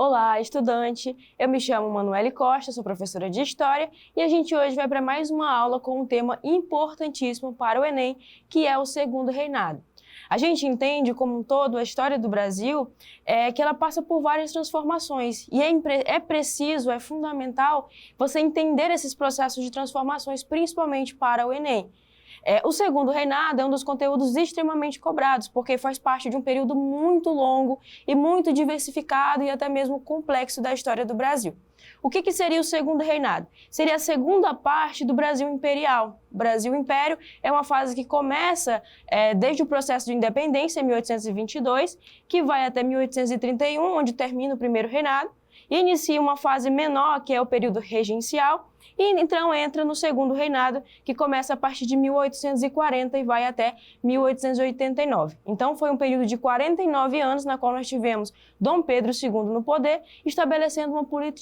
Olá, estudante! Eu me chamo Manuele Costa, sou professora de História e a gente hoje vai para mais uma aula com um tema importantíssimo para o Enem, que é o Segundo Reinado. A gente entende como um todo a história do Brasil que ela passa por várias transformações e é preciso, é fundamental você entender esses processos de transformações, principalmente para o Enem. O Segundo Reinado é um dos conteúdos extremamente cobrados, porque faz parte de um período muito longo e muito diversificado e até mesmo complexo da história do Brasil. O que seria o Segundo Reinado? Seria a segunda parte do Brasil Imperial. O Brasil Império é uma fase que começa desde o processo de independência, em 1822, que vai até 1831, onde termina o Primeiro Reinado, e inicia uma fase menor, que é o período regencial, e então entra no Segundo Reinado, que começa a partir de 1840 e vai até 1889. Então foi um período de 49 anos na qual nós tivemos Dom Pedro II no poder, estabelecendo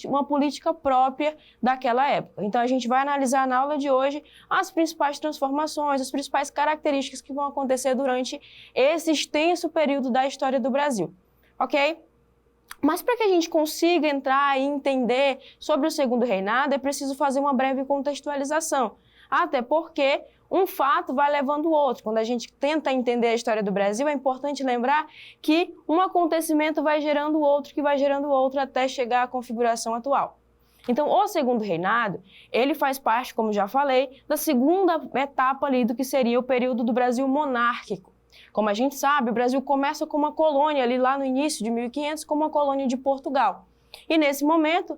uma política própria daquela época. Então a gente vai analisar na aula de hoje as principais transformações, as principais características que vão acontecer durante esse extenso período da história do Brasil, ok? Mas para que a gente consiga entrar e entender sobre o Segundo Reinado, é preciso fazer uma breve contextualização. Até porque um fato vai levando o outro. Quando a gente tenta entender a história do Brasil, é importante lembrar que um acontecimento vai gerando outro, que vai gerando outro, até chegar à configuração atual. Então, o Segundo Reinado, ele faz parte, como já falei, da segunda etapa ali do que seria o período do Brasil monárquico. Como a gente sabe, o Brasil começa como uma colônia, ali lá no início de 1500, como uma colônia de Portugal. E nesse momento,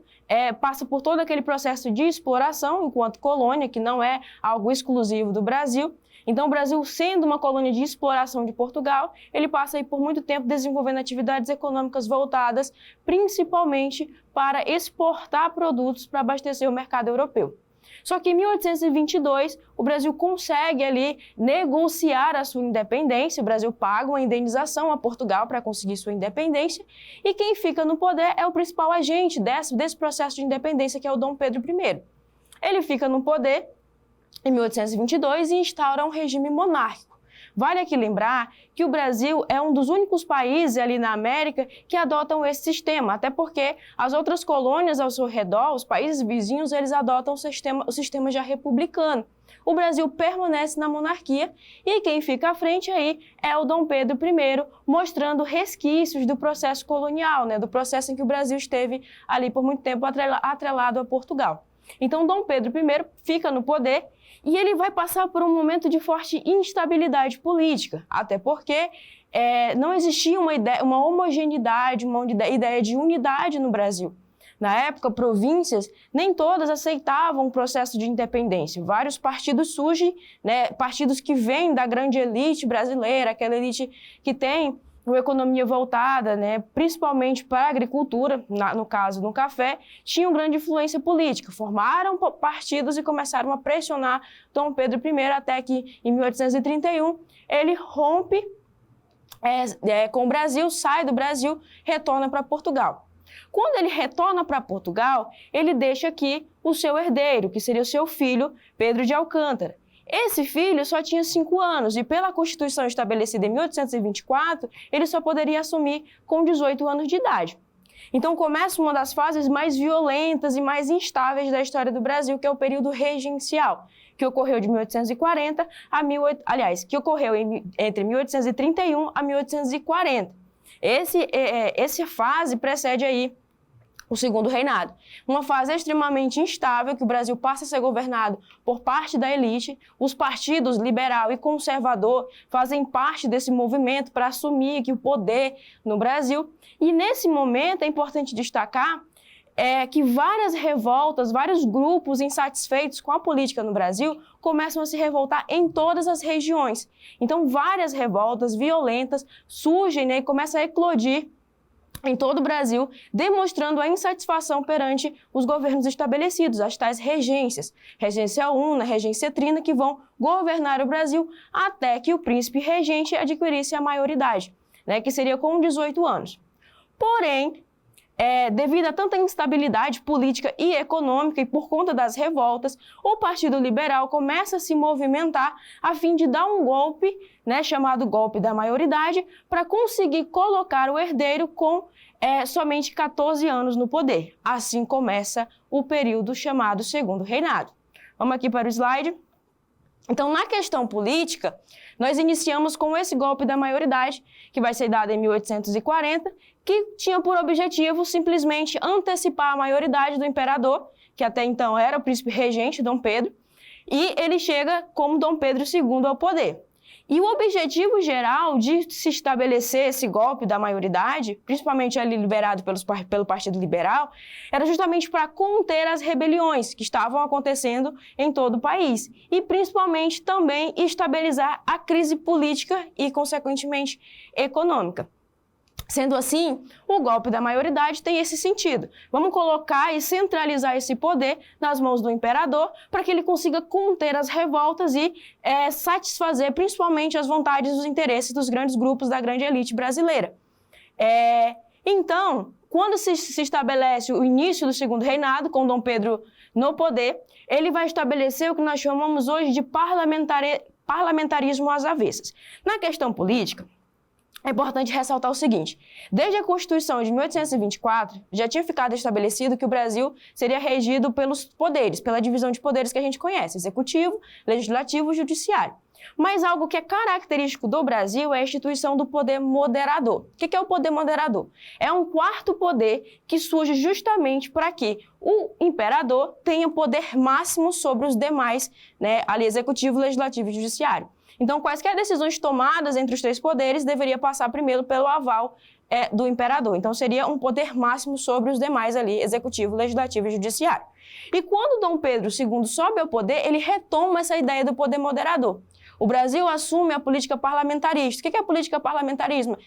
passa por todo aquele processo de exploração enquanto colônia, que não é algo exclusivo do Brasil. Então, o Brasil, sendo uma colônia de exploração de Portugal, ele passa aí por muito tempo desenvolvendo atividades econômicas voltadas principalmente para exportar produtos para abastecer o mercado europeu. Só que em 1822, o Brasil consegue ali negociar a sua independência, o Brasil paga uma indenização a Portugal para conseguir sua independência, e quem fica no poder é o principal agente desse processo de independência, que é o Dom Pedro I. Ele fica no poder em 1822 e instaura um regime monárquico. Vale aqui lembrar que o Brasil é um dos únicos países ali na América que adotam esse sistema, até porque as outras colônias ao seu redor, os países vizinhos, eles adotam o sistema já republicano. O Brasil permanece na monarquia e quem fica à frente aí é o Dom Pedro I, mostrando resquícios do processo colonial, do processo em que o Brasil esteve ali por muito tempo atrelado a Portugal. Então, Dom Pedro I fica no poder e ele vai passar por um momento de forte instabilidade política, até porque não existia uma homogeneidade, uma ideia de unidade no Brasil. Na época, províncias, nem todas aceitavam o processo de independência. Vários partidos surgem, partidos que vêm da grande elite brasileira, aquela elite que tem uma economia voltada, principalmente para a agricultura, no caso no café, tinham grande influência política, formaram partidos e começaram a pressionar Dom Pedro I, até que em 1831 ele rompe com o Brasil, sai do Brasil, retorna para Portugal. Quando ele retorna para Portugal, ele deixa aqui o seu herdeiro, que seria o seu filho, Pedro de Alcântara. Esse filho só tinha 5 anos e, pela Constituição estabelecida em 1824, ele só poderia assumir com 18 anos de idade. Então começa uma das fases mais violentas e mais instáveis da história do Brasil, que é o período regencial, que ocorreu de 1840 que ocorreu entre 1831 a 1840. Essa fase precede aí o Segundo Reinado. Uma fase extremamente instável, que o Brasil passa a ser governado por parte da elite. Os partidos liberal e conservador fazem parte desse movimento para assumir aqui o poder no Brasil. E nesse momento é importante destacar que várias revoltas, vários grupos insatisfeitos com a política no Brasil começam a se revoltar em todas as regiões. Então várias revoltas violentas surgem e começam a eclodir em todo o Brasil, demonstrando a insatisfação perante os governos estabelecidos, as tais regências, Regência Una, Regência Trina, que vão governar o Brasil até que o príncipe regente adquirisse a maioridade, que seria com 18 anos. Porém, devido a tanta instabilidade política e econômica e por conta das revoltas, o Partido Liberal começa a se movimentar a fim de dar um golpe, né, chamado golpe da maioridade, para conseguir colocar o herdeiro com somente 14 anos no poder. Assim começa o período chamado Segundo Reinado. Vamos aqui para o slide. Então, na questão política, nós iniciamos com esse golpe da maioridade, que vai ser dado em 1840, que tinha por objetivo simplesmente antecipar a maioridade do imperador, que até então era o príncipe regente, Dom Pedro, e ele chega como Dom Pedro II ao poder. E o objetivo geral de se estabelecer esse golpe da maioridade, principalmente ali liberado pelo Partido Liberal, era justamente para conter as rebeliões que estavam acontecendo em todo o país e principalmente também estabilizar a crise política e, consequentemente, econômica. Sendo assim, o golpe da maioridade tem esse sentido. Vamos colocar e centralizar esse poder nas mãos do imperador para que ele consiga conter as revoltas e satisfazer principalmente as vontades e os interesses dos grandes grupos da grande elite brasileira. Então, quando se estabelece o início do Segundo Reinado, com Dom Pedro no poder, ele vai estabelecer o que nós chamamos hoje de parlamentarismo às avessas. Na questão política, é importante ressaltar o seguinte: desde a Constituição de 1824, já tinha ficado estabelecido que o Brasil seria regido pelos poderes, pela divisão de poderes que a gente conhece, executivo, legislativo e judiciário. Mas algo que é característico do Brasil é a instituição do poder moderador. O que é o poder moderador? É um quarto poder que surge justamente para que o imperador tenha poder máximo sobre os demais, né, ali executivo, legislativo e judiciário. Então, quaisquer decisões tomadas entre os três poderes deveria passar primeiro pelo aval do imperador. Então, seria um poder máximo sobre os demais ali, executivo, legislativo e judiciário. E quando Dom Pedro II sobe ao poder, ele retoma essa ideia do poder moderador. O Brasil assume a política parlamentarista. O que é a política parlamentarista?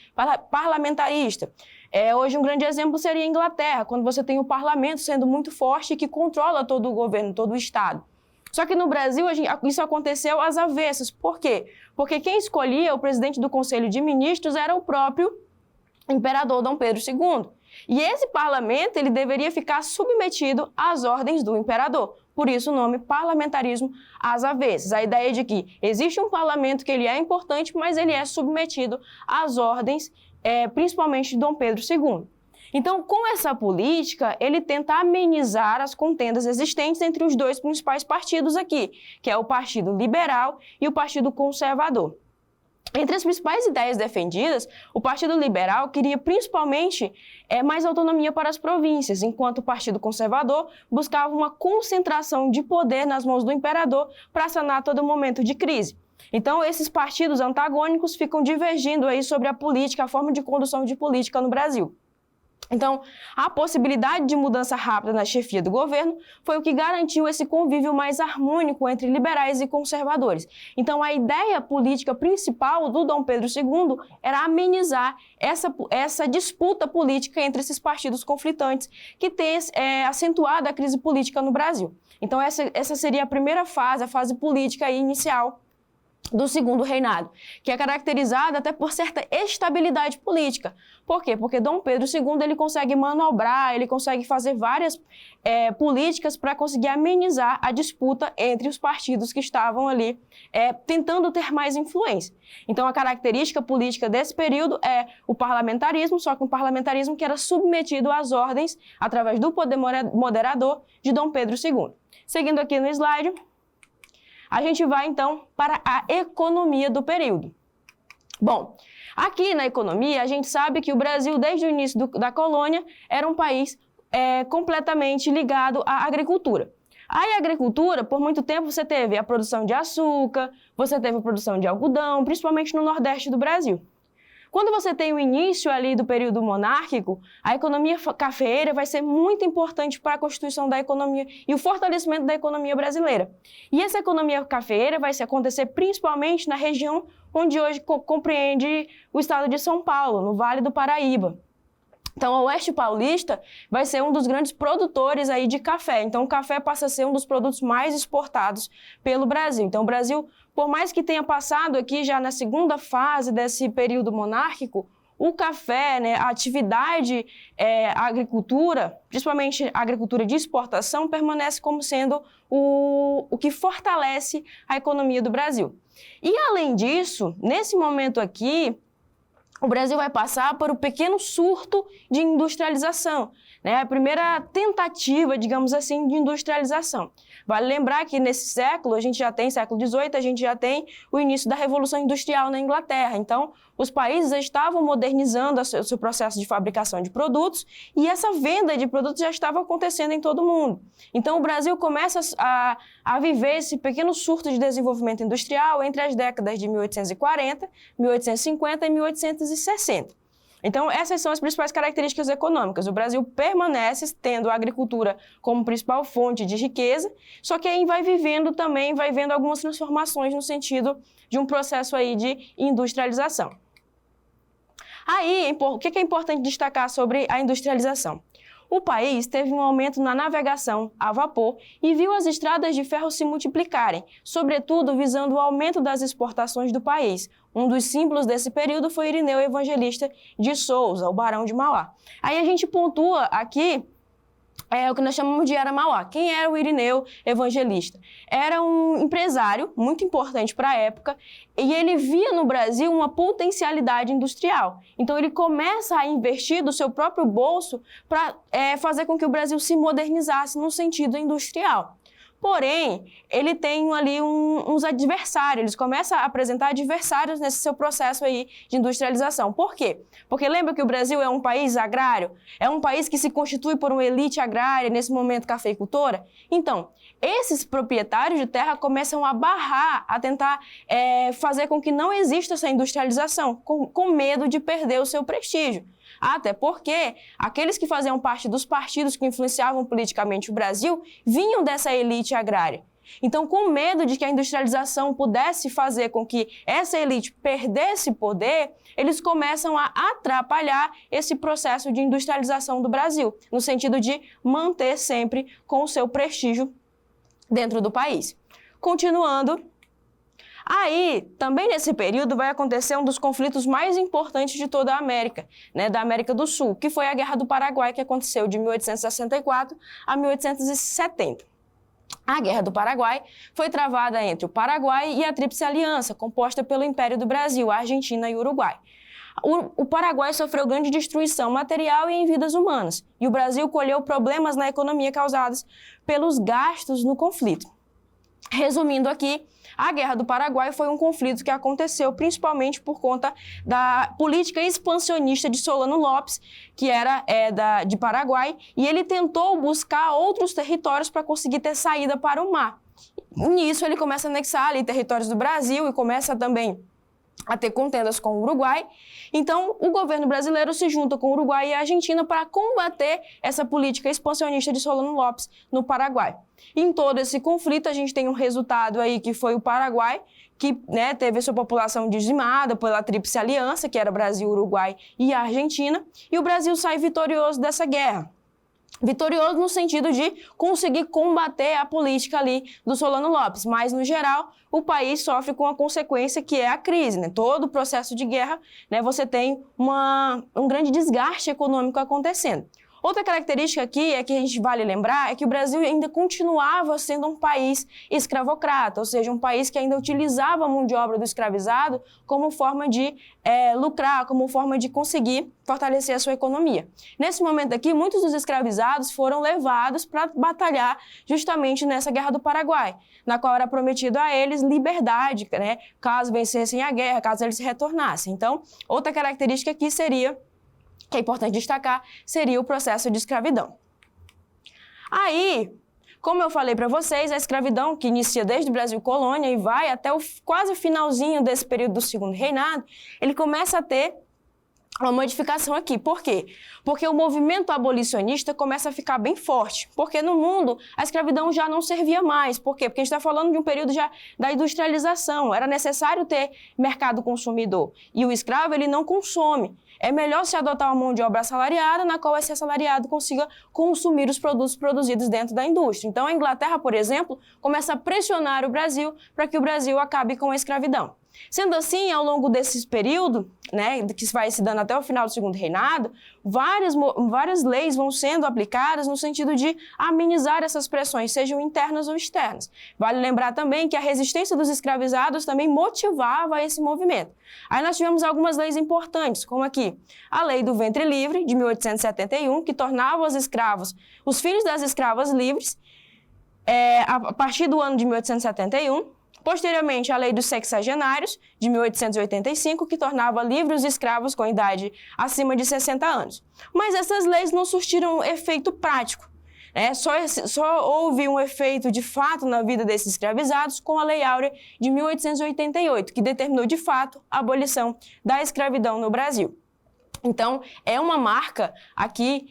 Hoje, um grande exemplo seria a Inglaterra, quando você tem o parlamento sendo muito forte e que controla todo o governo, todo o Estado. Só que no Brasil, isso aconteceu às avessas. Por quê? Porque quem escolhia o presidente do Conselho de Ministros era o próprio imperador Dom Pedro II. E esse parlamento ele deveria ficar submetido às ordens do imperador. Por isso o nome parlamentarismo às avessas. A ideia de que existe um parlamento que ele é importante, mas ele é submetido às ordens, principalmente de Dom Pedro II. Então, com essa política, ele tenta amenizar as contendas existentes entre os dois principais partidos aqui, que é o Partido Liberal e o Partido Conservador. Entre as principais ideias defendidas, o Partido Liberal queria principalmente mais autonomia para as províncias, enquanto o Partido Conservador buscava uma concentração de poder nas mãos do imperador para sanar todo momento de crise. Então, esses partidos antagônicos ficam divergindo aí sobre a política, a forma de condução de política no Brasil. Então, a possibilidade de mudança rápida na chefia do governo foi o que garantiu esse convívio mais harmônico entre liberais e conservadores. Então, a ideia política principal do Dom Pedro II era amenizar essa disputa política entre esses partidos conflitantes que tem acentuado a crise política no Brasil. Então, essa seria a primeira fase, a fase política inicial do Segundo Reinado, que é caracterizada até por certa estabilidade política. Por quê? Porque Dom Pedro II ele consegue manobrar, ele consegue fazer várias políticas para conseguir amenizar a disputa entre os partidos que estavam ali tentando ter mais influência. Então, a característica política desse período é o parlamentarismo, só que um parlamentarismo que era submetido às ordens através do poder moderador de Dom Pedro II. Seguindo aqui no slide, a gente vai, então, para a economia do período. Bom, aqui na economia, a gente sabe que o Brasil, desde o início da colônia, era um país completamente ligado à agricultura. Aí, a agricultura, por muito tempo, você teve a produção de açúcar, você teve a produção de algodão, principalmente no Nordeste do Brasil. Quando você tem o início ali do período monárquico, a economia cafeeira vai ser muito importante para a constituição da economia e o fortalecimento da economia brasileira. E essa economia cafeeira vai acontecer principalmente na região onde hoje compreende o estado de São Paulo, no Vale do Paraíba. Então, o Oeste Paulista vai ser um dos grandes produtores aí de café. Então, o café passa a ser um dos produtos mais exportados pelo Brasil. Então, o Brasil, por mais que tenha passado aqui já na segunda fase desse período monárquico, o café, né, a atividade, a agricultura, principalmente a agricultura de exportação, permanece como sendo o que fortalece a economia do Brasil. E, além disso, nesse momento aqui, o Brasil vai passar por um pequeno surto de industrialização, né? A primeira tentativa, digamos assim, de industrialização. Vale lembrar que nesse século, século XVIII, a gente já tem o início da Revolução Industrial na Inglaterra. Então, os países estavam modernizando o seu processo de fabricação de produtos e essa venda de produtos já estava acontecendo em todo o mundo. Então, o Brasil começa a viver esse pequeno surto de desenvolvimento industrial entre as décadas de 1840, 1850 e 1860. Então, essas são as principais características econômicas. O Brasil permanece tendo a agricultura como principal fonte de riqueza, só que aí vai vendo algumas transformações no sentido de um processo aí de industrialização. Aí, o que é importante destacar sobre a industrialização? O país teve um aumento na navegação a vapor e viu as estradas de ferro se multiplicarem, sobretudo visando o aumento das exportações do país. Um dos símbolos desse período foi Irineu Evangelista de Souza, o Barão de Mauá. Aí a gente pontua aqui o que nós chamamos de Era Mauá. Quem era o Irineu Evangelista? Era um empresário muito importante para a época e ele via no Brasil uma potencialidade industrial. Então ele começa a investir do seu próprio bolso para fazer com que o Brasil se modernizasse no sentido industrial. Porém, ele tem ali uns adversários, eles começam a apresentar adversários nesse seu processo aí de industrialização. Por quê? Porque lembra que o Brasil é um país agrário? É um país que se constitui por uma elite agrária, nesse momento cafeicultora? Então, esses proprietários de terra começam a barrar, a tentar fazer com que não exista essa industrialização, com medo de perder o seu prestígio. Até porque aqueles que faziam parte dos partidos que influenciavam politicamente o Brasil vinham dessa elite agrária. Então, com medo de que a industrialização pudesse fazer com que essa elite perdesse poder, eles começam a atrapalhar esse processo de industrialização do Brasil, no sentido de manter sempre com o seu prestígio dentro do país. Continuando, aí, também nesse período, vai acontecer um dos conflitos mais importantes de toda a América, né, da América do Sul, que foi a Guerra do Paraguai, que aconteceu de 1864 a 1870. A Guerra do Paraguai foi travada entre o Paraguai e a Tríplice Aliança, composta pelo Império do Brasil, a Argentina e o Uruguai. O Paraguai sofreu grande destruição material e em vidas humanas, e o Brasil colheu problemas na economia causados pelos gastos no conflito. Resumindo aqui, a Guerra do Paraguai foi um conflito que aconteceu principalmente por conta da política expansionista de Solano Lopes, que era de Paraguai, e ele tentou buscar outros territórios para conseguir ter saída para o mar. Nisso, ele começa a anexar ali territórios do Brasil e começa também a ter contendas com o Uruguai. Então, o governo brasileiro se junta com o Uruguai e a Argentina para combater essa política expansionista de Solano Lopes no Paraguai. Em todo esse conflito, a gente tem um resultado aí que foi o Paraguai, que teve a sua população dizimada pela Tríplice Aliança, que era Brasil, Uruguai e Argentina, e o Brasil sai vitorioso dessa guerra. Vitorioso no sentido de conseguir combater a política ali do Solano Lopes, mas, no geral, o país sofre com a consequência que é a crise, né? Todo o processo de guerra, você tem um grande desgaste econômico acontecendo. Outra característica aqui que a gente vale lembrar é que o Brasil ainda continuava sendo um país escravocrata, ou seja, um país que ainda utilizava a mão de obra do escravizado como forma de lucrar, como forma de conseguir fortalecer a sua economia. Nesse momento aqui, muitos dos escravizados foram levados para batalhar justamente nessa Guerra do Paraguai, na qual era prometido a eles liberdade, caso vencessem a guerra, caso eles retornassem. Então, outra característica aqui que é importante destacar, seria o processo de escravidão. Aí, como eu falei para vocês, a escravidão, que inicia desde o Brasil colônia e vai até quase o finalzinho desse período do Segundo Reinado, ele começa a ter uma modificação aqui. Por quê? Porque o movimento abolicionista começa a ficar bem forte. Porque no mundo a escravidão já não servia mais. Por quê? Porque a gente está falando de um período já da industrialização. Era necessário ter mercado consumidor. E o escravo, ele não consome. É melhor se adotar uma mão de obra assalariada, na qual esse assalariado consiga consumir os produtos produzidos dentro da indústria. Então, a Inglaterra, por exemplo, começa a pressionar o Brasil para que o Brasil acabe com a escravidão. Sendo assim, ao longo desse período, né, que vai se dando até o final do segundo reinado, várias leis vão sendo aplicadas no sentido de amenizar essas pressões, sejam internas ou externas. Vale lembrar também que a resistência dos escravizados também motivava esse movimento. Aí nós tivemos algumas leis importantes, como aqui a Lei do Ventre Livre, de 1871, que tornava os filhos das escravas livres, a partir do ano de 1871, posteriormente, a Lei dos Sexagenários, de 1885, que tornava livres os escravos com idade acima de 60 anos. Mas essas leis não surtiram efeito prático, né? Só houve um efeito de fato na vida desses escravizados com a Lei Áurea de 1888, que determinou de fato a abolição da escravidão no Brasil. Então, é uma marca aqui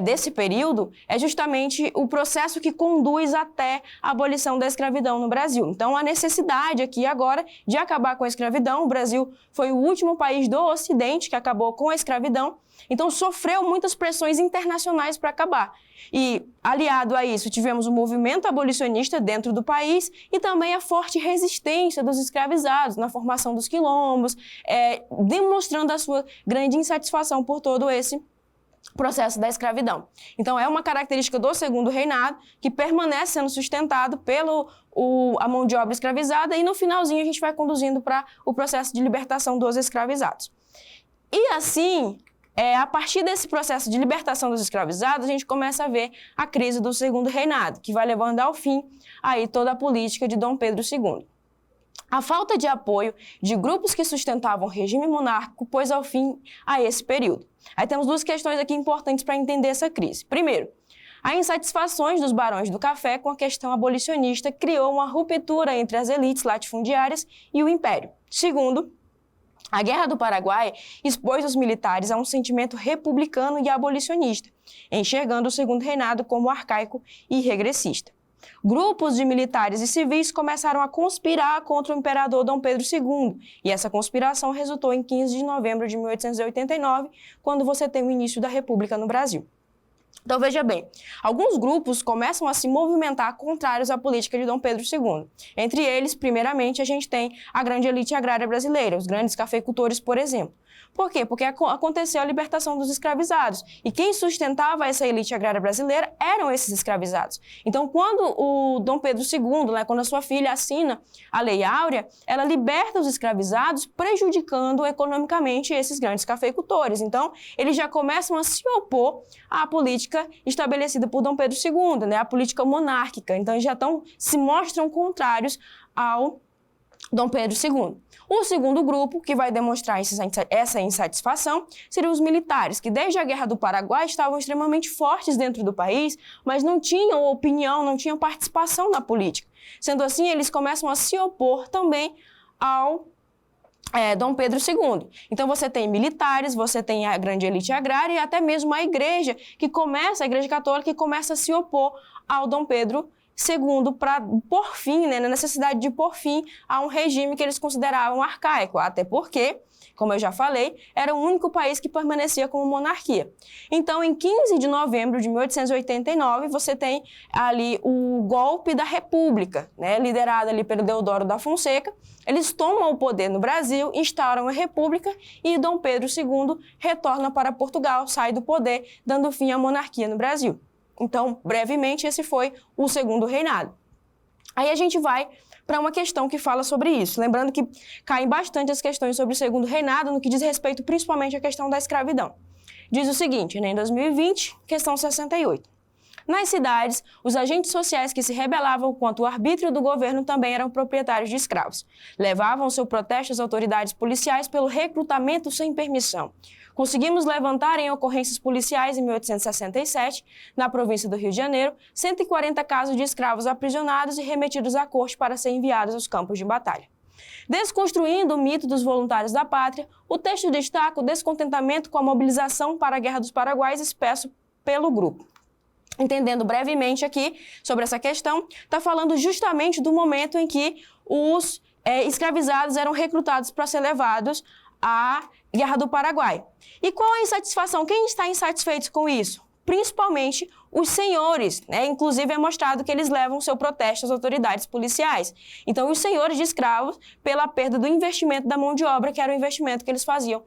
desse período, é justamente o processo que conduz até a abolição da escravidão no Brasil. Então, a necessidade aqui agora de acabar com a escravidão. O Brasil foi o último país do Ocidente que acabou com a escravidão, então sofreu muitas pressões internacionais para acabar. E, aliado a isso, tivemos o movimento abolicionista dentro do país e também a forte resistência dos escravizados na formação dos quilombos, demonstrando a sua grande insatisfação por todo esse processo da escravidão. Então, é uma característica do segundo reinado que permanece sendo sustentado a mão de obra escravizada e, no finalzinho, a gente vai conduzindo para o processo de libertação dos escravizados. E, assim, a partir desse processo de libertação dos escravizados, a gente começa a ver a crise do segundo reinado, que vai levando ao fim aí toda a política de Dom Pedro II. A falta de apoio de grupos que sustentavam o regime monárquico pôs ao fim a esse período. Aí temos duas questões aqui importantes para entender essa crise. Primeiro, a insatisfações dos barões do café com a questão abolicionista criou uma ruptura entre as elites latifundiárias e o império. Segundo, a Guerra do Paraguai expôs os militares a um sentimento republicano e abolicionista, enxergando o segundo reinado como arcaico e regressista. Grupos de militares e civis começaram a conspirar contra o imperador Dom Pedro II, e essa conspiração resultou em 15 de novembro de 1889, quando você tem o início da República no Brasil. Então, veja bem, alguns grupos começam a se movimentar contrários à política de Dom Pedro II. Entre eles, primeiramente, a gente tem a grande elite agrária brasileira, os grandes cafeicultores, por exemplo. Por quê? Porque aconteceu a libertação dos escravizados. E quem sustentava essa elite agrária brasileira eram esses escravizados. Então, quando o Dom Pedro II, né, quando a sua filha assina a Lei Áurea, ela liberta os escravizados, prejudicando economicamente esses grandes cafeicultores. Então, eles já começam a se opor à política estabelecida por Dom Pedro II, né, a política monárquica. Então, eles já se mostram contrários ao Dom Pedro II. O segundo grupo, que vai demonstrar essa insatisfação, seriam os militares, que desde a Guerra do Paraguai estavam extremamente fortes dentro do país, mas não tinham opinião, não tinham participação na política. Sendo assim, eles começam a se opor também ao Dom Pedro II. Então, você tem militares, você tem a grande elite agrária e até mesmo a Igreja Católica, que começa a se opor ao Dom Pedro II para pôr fim, né, na necessidade de pôr fim a um regime que eles consideravam arcaico, até porque, como eu já falei, era o único país que permanecia como monarquia. Então, em 15 de novembro de 1889, você tem ali o golpe da República, né, liderado ali pelo Deodoro da Fonseca. Eles tomam o poder no Brasil, instauram a República e Dom Pedro II retorna para Portugal, sai do poder, dando fim à monarquia no Brasil. Então, brevemente, esse foi o segundo reinado. Aí a gente vai para uma questão que fala sobre isso. Lembrando que caem bastante as questões sobre o segundo reinado, no que diz respeito principalmente à questão da escravidão. Diz o seguinte, né, em 2020, questão 68. Nas cidades, os agentes sociais que se rebelavam contra o arbítrio do governo também eram proprietários de escravos. Levavam seu protesto às autoridades policiais pelo recrutamento sem permissão. Conseguimos levantar em ocorrências policiais em 1867, na província do Rio de Janeiro, 140 casos de escravos aprisionados e remetidos à corte para serem enviados aos campos de batalha. Desconstruindo o mito dos voluntários da pátria, o texto destaca o descontentamento com a mobilização para a Guerra dos Paraguaios expresso pelo grupo. Entendendo brevemente aqui sobre essa questão, está falando justamente do momento em que os escravizados eram recrutados para ser levados à Guerra do Paraguai. E qual a insatisfação? Quem está insatisfeito com isso? principalmente os senhores, né? Inclusive é mostrado que eles levam seu protesto às autoridades policiais. Então, os senhores de escravos, pela perda do investimento da mão de obra, que era o investimento que eles faziam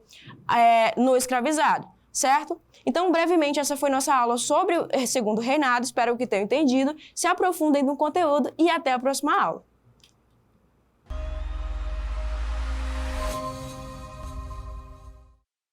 no escravizado, certo? Então, brevemente, essa foi nossa aula sobre o Segundo Reinado. Espero que tenham entendido. Se aprofundem no conteúdo e até a próxima aula.